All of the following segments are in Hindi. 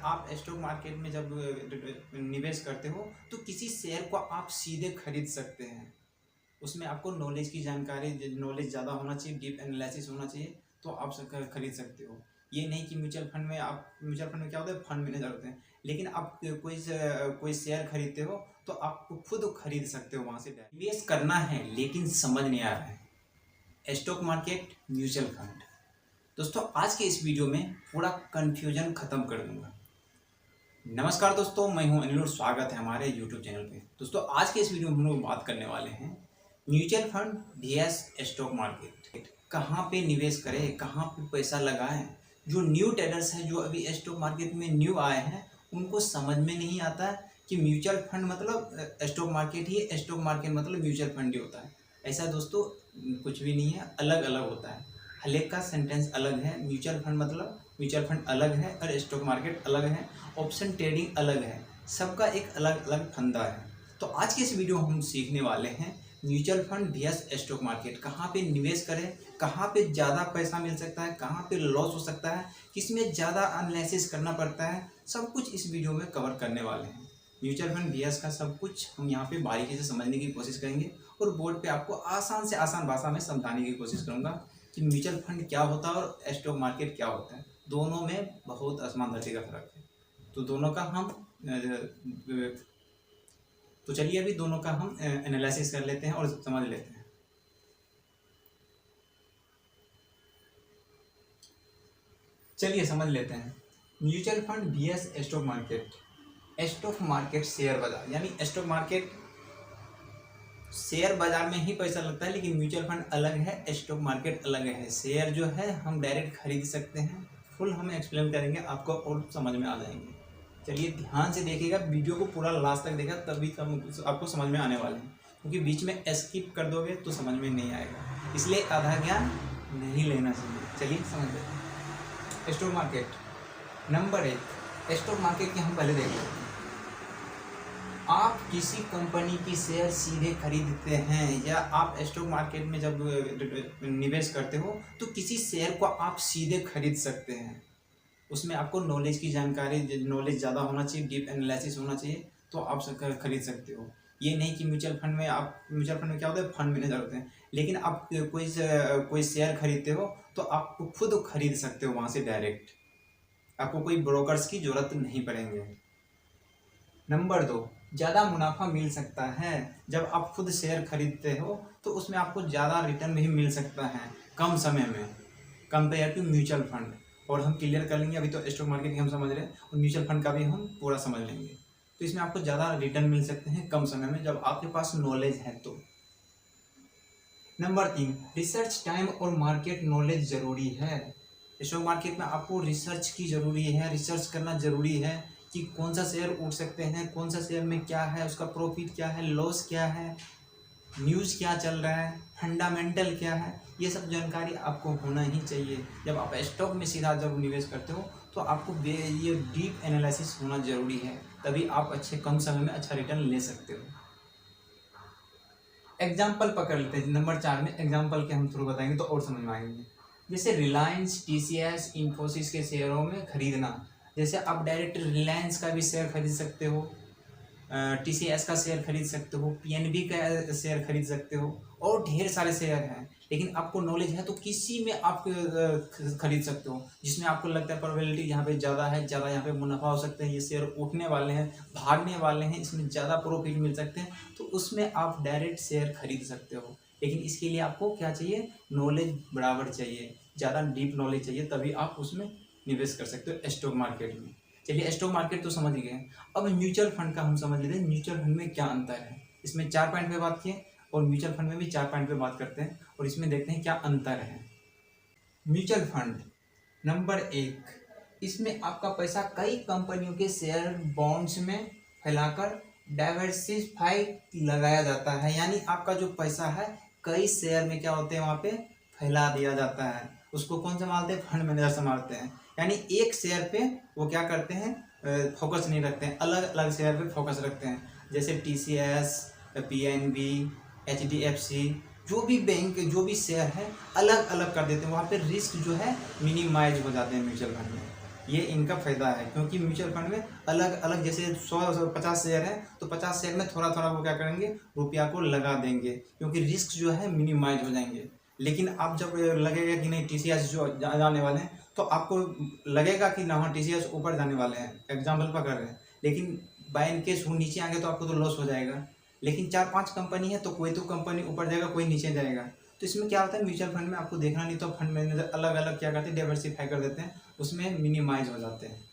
आप स्टॉक मार्केट में जब निवेश करते हो तो किसी शेयर को आप सीधे खरीद सकते हैं। उसमें आपको नॉलेज की जानकारी, नॉलेज ज़्यादा होना चाहिए, डीप एनालिसिस होना चाहिए, तो आप खरीद सकते हो। ये नहीं कि म्यूचुअल फंड में क्या होता है, फंड मैनेजर होते हैं, लेकिन आप कोई शेयर खरीदते हो तो आप खुद खरीद सकते हो वहाँ से। निवेश करना है लेकिन समझ नहीं आ रहा है, स्टॉक मार्केट, म्यूचुअल फंड। दोस्तों आज के इस वीडियो में पूरा कन्फ्यूजन खत्म कर दूंगा। नमस्कार दोस्तों, मैं हूं अनिल और स्वागत है हमारे YouTube चैनल पे। दोस्तों आज के इस वीडियो में हम लोग बात करने वाले हैं mutual fund vs stock market. कहाँ पे निवेश करें, कहाँ पे पैसा लगाएं। जो न्यू ट्रेडर्स हैं, जो अभी स्टॉक मार्केट में न्यू आए हैं, उनको समझ में नहीं आता कि म्यूचुअल फंड मतलब स्टॉक मार्केट ही, स्टॉक मार्केट मतलब म्यूचुअल फंड ही होता है। ऐसा दोस्तों कुछ भी नहीं है, अलग अलग होता है। हर एक का सेंटेंस अलग है। म्यूचुअल फंड मतलब म्यूचुअल फंड अलग है और स्टॉक मार्केट अलग है, ऑप्शन ट्रेडिंग अलग है, सबका एक अलग अलग फंदा है। तो आज के इस वीडियो में हम सीखने वाले हैं mutual fund vs stock market. कहाँ पे निवेश करें, कहाँ पे ज़्यादा पैसा मिल सकता है, कहाँ पे लॉस हो सकता है, किसमें ज़्यादा एनालिसिस करना पड़ता है, सब कुछ इस वीडियो में कवर करने वाले हैं। म्यूचुअल फंड vs का सब कुछ हम यहाँ पे बारीकी से समझने की कोशिश करेंगे और बोर्ड पे आपको आसान से आसान भाषा में समझाने की कोशिश करूँगा कि म्यूचुअल फंड क्या होता है और स्टॉक मार्केट क्या होता है। दोनों में बहुत आसमान धरती का फर्क है। तो दोनों का हम तो चलिए अभी दोनों का हम एनालिसिस कर लेते हैं और समझ लेते हैं। चलिए समझ लेते हैं mutual fund vs stock market. Stock market share बाजार, यानी स्टॉक मार्केट शेयर बाजार में ही पैसा लगता है, लेकिन म्यूचुअल फंड अलग है, स्टॉक मार्केट अलग है। शेयर जो है हम डायरेक्ट खरीद सकते हैं। फुल हम एक्सप्लेन करेंगे, आपको और समझ में आ जाएंगे। चलिए ध्यान से देखिएगा, वीडियो को पूरा लास्ट तक देखा तभी आपको समझ में आने वाले हैं, क्योंकि बीच में स्किप कर दोगे तो समझ में नहीं आएगा, इसलिए आधा ज्ञान नहीं लेना चाहिए। चलिए समझ लेते हैं। Stock market number 1, stock market की हम पहले देख लेते हैं। आप किसी कंपनी की शेयर सीधे खरीदते हैं, या आप स्टॉक मार्केट में जब निवेश करते हो तो किसी शेयर को आप सीधे खरीद सकते हैं। उसमें आपको नॉलेज की जानकारी, नॉलेज ज़्यादा होना चाहिए, डीप एनालिसिस होना चाहिए, तो आप खरीद सकते हो। ये नहीं कि म्यूचुअल फंड में क्या होता है, फंड मैनेजर होते हैं, लेकिन आप कोई शेयर खरीदते हो तो आप खुद खरीद सकते हो वहाँ से डायरेक्ट। आपको कोई ब्रोकर्स की ज़रूरत नहीं पड़ेंगे। नंबर 2, ज़्यादा मुनाफा मिल सकता है। जब आप खुद शेयर खरीदते हो तो उसमें आपको ज़्यादा रिटर्न भी मिल सकता है कम समय में, कंपेयर टू म्यूचुअल फंड। और हम क्लियर कर लेंगे, अभी तो स्टॉक मार्केट की हम समझ रहे हैं और म्यूचुअल फंड का भी हम पूरा समझ लेंगे। तो इसमें आपको ज़्यादा रिटर्न मिल सकते हैं कम समय में, जब आपके पास नॉलेज है तो। नंबर 3, रिसर्च टाइम और मार्केट नॉलेज ज़रूरी है। स्टॉक मार्केट में आपको रिसर्च की ज़रूरी है, रिसर्च करना ज़रूरी है कि कौन सा शेयर उठ सकते हैं, कौन सा शेयर में क्या है, उसका प्रॉफिट क्या है, लॉस क्या है, न्यूज़ क्या चल रहा है, फंडामेंटल क्या है, ये सब जानकारी आपको होना ही चाहिए। जब आप स्टॉक में सीधा जब निवेश करते हो तो आपको ये डीप एनालिसिस होना ज़रूरी है, तभी आप अच्छे कम समय में अच्छा रिटर्न ले सकते हो। एग्जाम्पल पकड़ लेते हैं। नंबर 4 में एग्जाम्पल के हम थ्रू बताएंगे तो और समझ में आएंगे। जैसे रिलायंस, TCS, इन्फोसिस के शेयरों में खरीदना। जैसे आप डायरेक्ट रिलायंस का भी शेयर खरीद सकते हो, TCS का शेयर खरीद सकते हो, PNB का शेयर खरीद सकते हो, और ढेर सारे शेयर हैं। लेकिन आपको नॉलेज है तो किसी में आप खरीद सकते हो जिसमें आपको लगता है प्रोबेबिलिटी यहाँ पे ज़्यादा है, ज़्यादा यहाँ पे मुनाफा हो सकता है, ये शेयर उठने वाले हैं, भागने वाले हैं, इसमें ज़्यादा प्रॉफिट मिल सकते हैं, तो उसमें आप डायरेक्ट शेयर खरीद सकते हो। लेकिन इसके लिए आपको क्या चाहिए, नॉलेज बराबर चाहिए, ज़्यादा डीप नॉलेज चाहिए, तभी आप उसमें निवेश कर सकते हो स्टॉक मार्केट में। चलिए स्टॉक मार्केट तो समझ गए, अब म्यूचुअल फंड का हम समझ लेते हैं। म्यूचुअल फंड में क्या अंतर है, इसमें 4 पॉइंट पे बात किए और म्यूचुअल फंड में भी 4 पॉइंट पे बात करते हैं और इसमें देखते हैं क्या अंतर है। म्यूचुअल फंड नंबर 1, इसमें आपका पैसा कई कंपनियों के शेयर, बॉन्ड्स में फैलाकर डाइवर्सिफाई लगाया जाता है। यानी आपका जो पैसा है कई शेयर में क्या होते हैं वहाँ पे फैला दिया जाता है। उसको कौन संभालते हैं, फंड मैनेजर संभालते हैं। यानी एक शेयर पे वो क्या करते हैं, फोकस नहीं रखते हैं, अलग अलग शेयर पे फोकस रखते हैं। जैसे TCS, PNB, HDFC, जो भी बैंक, जो भी शेयर है अलग अलग कर देते हैं। वहाँ पे रिस्क जो है मिनिमाइज हो जाते हैं म्यूचुअल फंड में। ये इनका फ़ायदा है, क्योंकि म्यूचुअल फंड में अलग अलग जैसे 100-50 शेयर है तो 50 शेयर में थोड़ा थोड़ा वो क्या करेंगे, रुपया को लगा देंगे, क्योंकि रिस्क जो है मिनिमाइज हो जाएंगे। लेकिन आप जब लगेगा कि नहीं TCS जो जाने वाले हैं, तो आपको लगेगा कि ना हाँ TCS ऊपर जाने वाले हैं, एग्जाम्पल पर कर रहे हैं, लेकिन बाय इन केस वो नीचे आ गए तो आपको तो लॉस हो जाएगा। लेकिन 4-5 कंपनी है तो कोई तो कंपनी ऊपर जाएगा, कोई नीचे जाएगा। तो इसमें क्या होता है, म्यूचुअल फंड में आपको देखना नहीं, तो फंड मैनेजर अलग अलग क्या करते हैं, डाइवर्सिफाई कर देते हैं, उसमें मिनिमाइज हो जाते हैं।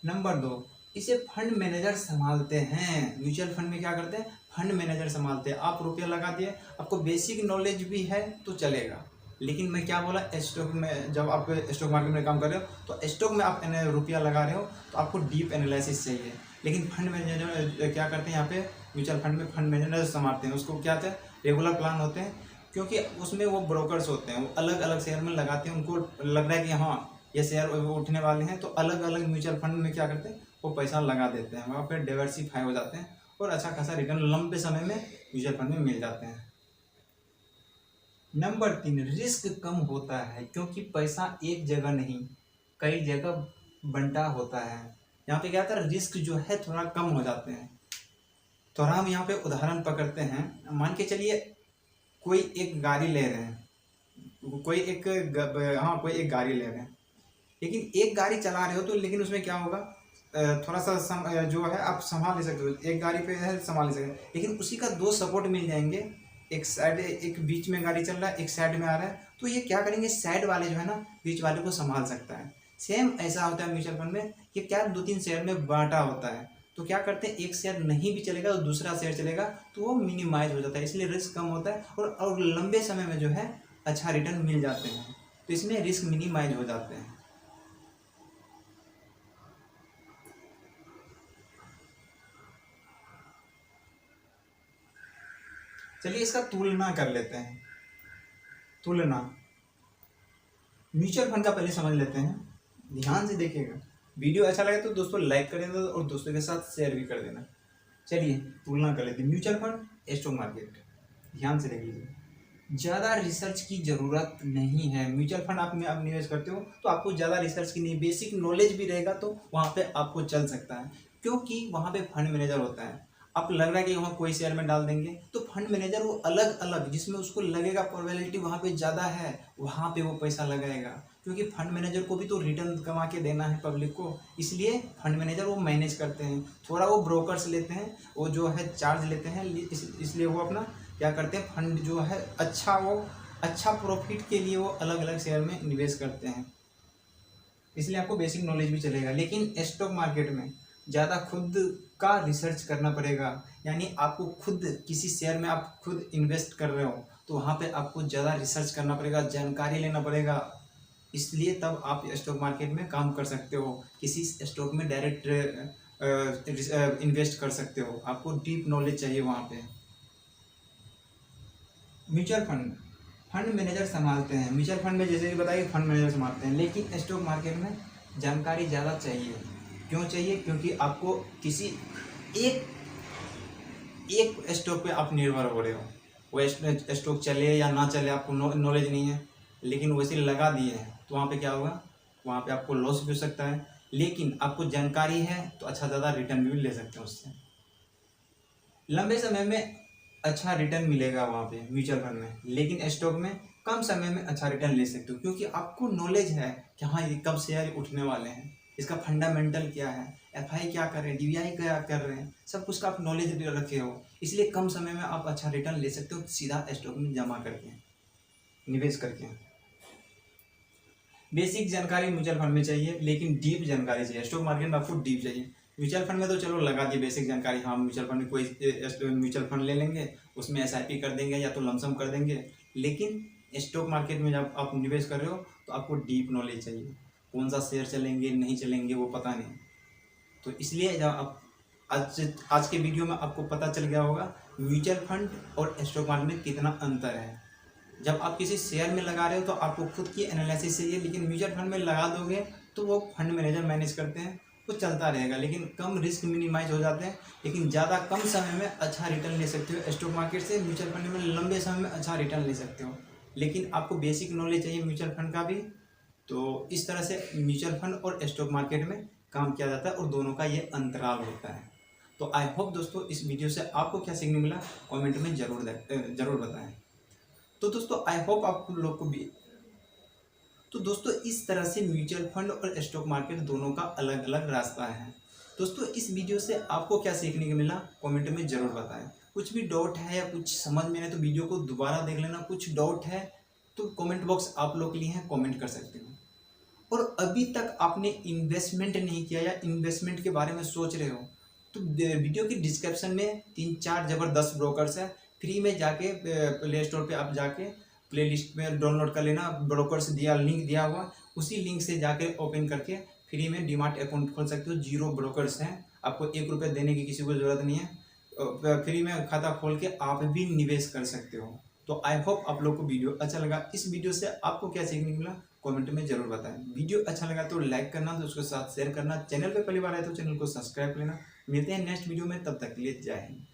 नंबर 2, इसे फंड मैनेजर संभालते हैं। म्यूचुअल फंड में क्या करते हैं, फंड मैनेजर संभालते हैं। आप रुपया लगा दिए, आपको बेसिक नॉलेज भी है तो चलेगा, लेकिन मैं क्या बोला, स्टॉक में जब आप स्टॉक मार्केट में काम कर रहे हो तो स्टॉक में आप रुपया लगा रहे हो तो आपको डीप एनालिसिस चाहिए। लेकिन फंड मैनेजर क्या करते हैं, यहाँ पे म्यूचुअल फंड में फंड मैनेजर संभालते हैं, उसको क्या होता है, रेगुलर प्लान होते हैं, क्योंकि उसमें वो ब्रोकर्स होते हैं, वो अलग अलग शेयर में लगाते हैं, उनको लग रहा है कि हाँ ये शेयर उठने वाले हैं, तो अलग अलग म्यूचुअल फंड में क्या करते हैं, वो पैसा लगा देते हैं, वहाँ पर डाइवर्सिफाई हो जाते हैं और अच्छा खासा रिटर्न लंबे समय में म्यूचुअल फंड में मिल जाते हैं। नंबर 3, रिस्क कम होता है, क्योंकि पैसा एक जगह नहीं कई जगह बंटा होता है। यहाँ पे क्या होता है, रिस्क जो है थोड़ा कम हो जाते हैं। तो हम यहाँ पे उदाहरण पकड़ते हैं, मान के चलिए कोई एक गाड़ी ले रहे हैं, कोई एक गाड़ी ले रहे हैं, लेकिन एक गाड़ी चला रहे हो तो, लेकिन उसमें क्या होगा, थोड़ा सा जो है आप संभाल ले सकते हो, एक गाड़ी पे है संभाल ले सकते हो, लेकिन उसी का 2 सपोर्ट मिल जाएंगे, एक साइड, एक बीच में गाड़ी चल रहा है, एक साइड में आ रहा है, तो ये क्या करेंगे, साइड वाले जो है ना बीच वाले को संभाल सकता है। सेम ऐसा होता है म्यूचुअल फंड में, ये क्या 2-3 शेयर में बांटा होता है, तो क्या करते हैं, एक शेयर नहीं भी चलेगा तो दूसरा शेयर चलेगा, तो वो मिनिमाइज हो जाता है, इसलिए रिस्क कम होता है और लंबे समय में जो है अच्छा रिटर्न मिल जाते हैं, तो इसमें रिस्क मिनिमाइज हो जाते हैं। चलिए इसका तुलना कर लेते हैं। तुलना म्यूचुअल फंड का पहले समझ लेते हैं, ध्यान से देखिएगा। वीडियो अच्छा लगे तो दोस्तों लाइक कर देना और दोस्तों के साथ शेयर भी कर देना। चलिए तुलना कर लेते हैं, म्यूचुअल फंड स्टॉक मार्केट। ध्यान से देख लीजिए, ज़्यादा रिसर्च की ज़रूरत नहीं है। म्यूचुअल फंड आप में आप निवेश करते हो तो आपको ज़्यादा रिसर्च की नहीं, बेसिक नॉलेज भी रहेगा तो वहाँ पे आपको चल सकता है, क्योंकि वहाँ पे फंड मैनेजर होता है। आप लग रहा है कि वहाँ कोई शेयर में डाल देंगे, तो फंड मैनेजर वो अलग अलग जिसमें उसको लगेगा प्रोबेबिलिटी वहाँ पे ज़्यादा है, वहाँ पे वो पैसा लगाएगा, क्योंकि फंड मैनेजर को भी तो रिटर्न कमा के देना है पब्लिक को, इसलिए फंड मैनेजर वो मैनेज करते हैं। थोड़ा वो ब्रोकर्स लेते हैं, वो जो है चार्ज लेते हैं, इसलिए वो अपना क्या करते हैं, फंड जो है अच्छा प्रॉफिट के लिए वो अलग अलग शेयर में निवेश करते हैं, इसलिए आपको बेसिक नॉलेज भी चलेगा। लेकिन स्टॉक मार्केट में ज़्यादा खुद का रिसर्च करना पड़ेगा, यानी आपको खुद किसी शेयर में आप खुद इन्वेस्ट कर रहे हो तो वहाँ पे आपको ज़्यादा रिसर्च करना पड़ेगा, जानकारी लेना पड़ेगा, इसलिए तब आप स्टॉक मार्केट में काम कर सकते हो, किसी स्टॉक में डायरेक्ट इन्वेस्ट कर सकते हो, आपको डीप नॉलेज चाहिए वहाँ पे। म्यूचुअल फंड मैनेजर संभालते हैं, म्यूचुअल फंड में जैसे कि बताइए फंड मैनेजर संभालते हैं, लेकिन स्टॉक मार्केट में जानकारी ज़्यादा चाहिए। क्यों चाहिए, क्योंकि आपको किसी एक स्टॉक पे आप निर्भर हो रहे हो, वो स्टॉक चले या ना चले आपको नॉलेज नहीं है, लेकिन वैसे लगा दिए हैं तो वहाँ पे क्या होगा, वहाँ पे आपको लॉस भी हो सकता है, लेकिन आपको जानकारी है तो अच्छा ज़्यादा रिटर्न भी ले सकते हैं उससे, लंबे समय में अच्छा रिटर्न मिलेगा वहाँ पे म्यूचुअल फंड में। लेकिन स्टॉक में कम समय में अच्छा रिटर्न ले सकते हो, क्योंकि आपको नॉलेज है कि हाँ ये कब शेयर उठने वाले हैं, इसका फंडामेंटल क्या है, एफआई क्या कर रहे हैं, डीवीआई क्या कर रहे हैं, सब कुछ का आप नॉलेज रखे हो, इसलिए कम समय में आप अच्छा रिटर्न ले सकते हो सीधा स्टॉक में जमा करके, निवेश करके। बेसिक जानकारी म्यूचुअल फंड में चाहिए, लेकिन डीप जानकारी चाहिए। स्टॉक मार्केट में आपको डीप चाहिए, म्यूचुअल फंड में तो चलो लगा दिए बेसिक जानकारी, हाँ म्यूचुअल फंड में कोई म्यूचुअल फंड ले लेंगे, उसमें एसआईपी कर देंगे या तो लमसम कर देंगे, लेकिन स्टॉक मार्केट में जब आप निवेश कर रहे हो तो आपको डीप नॉलेज चाहिए, कौन सा शेयर चलेंगे नहीं चलेंगे वो पता नहीं। तो इसलिए जब आप आज के वीडियो में आपको पता चल गया होगा म्यूचुअल फंड और स्टॉक मार्केट में कितना अंतर है। जब आप किसी शेयर में लगा रहे हो तो आपको खुद की एनालिसिस चाहिए, लेकिन म्यूचुअल फंड में लगा दोगे तो वो फंड मैनेजर मैनेज करते हैं, वो चलता रहेगा, लेकिन कम रिस्क मिनिमाइज हो जाते हैं, लेकिन ज़्यादा कम समय में अच्छा रिटर्न ले सकते हो स्टॉक मार्केट से। म्यूचुअल फंड में लंबे समय में अच्छा रिटर्न ले सकते हो, लेकिन आपको बेसिक नॉलेज चाहिए म्यूचुअल फंड का भी तो इस तरह से म्यूचुअल फंड और स्टॉक मार्केट में काम किया जाता है और दोनों का ये अंतराल होता है। तो आई होप दोस्तों इस वीडियो से आपको क्या सीखने मिला कमेंट में जरूर बताएं। तो दोस्तों आई होप आप लोग को भी। तो दोस्तों इस तरह से म्यूचुअल फंड और स्टॉक मार्केट दोनों का अलग अलग रास्ता है। दोस्तों इस वीडियो से आपको क्या सीखने को मिला कमेंट में ज़रूर बताएं। कुछ भी डाउट है या कुछ समझ में नहीं तो वीडियो को दोबारा देख लेना। कुछ डाउट है तो कमेंट बॉक्स आप लोग के लिए है, कमेंट कर सकते हो। और अभी तक आपने इन्वेस्टमेंट नहीं किया या इन्वेस्टमेंट के बारे में सोच रहे हो तो वीडियो की डिस्क्रिप्शन में 3-4 ज़बरदस्त ब्रोकर्स है। फ्री में जाके प्ले स्टोर पे आप जाके प्ले लिस्ट में डाउनलोड कर लेना। ब्रोकर्स दिया लिंक दिया हुआ, उसी लिंक से जाके ओपन करके फ्री में डीमार्ट अकाउंट खोल सकते हो। 0 ब्रोकर्स हैं, आपको 1 रुपये देने की किसी को ज़रूरत नहीं है। फ्री में खाता खोल के आप भी निवेश कर सकते हो। तो आई होप आप लोग को वीडियो अच्छा लगा। इस वीडियो से आपको क्या सीखने को मिला कमेंट में जरूर बताएं। वीडियो अच्छा लगा तो लाइक करना, तो उसके साथ शेयर करना। चैनल पे पहली बार आए तो चैनल को सब्सक्राइब कर लेना। मिलते हैं नेक्स्ट वीडियो में, तब तक के लिए जय हिंद।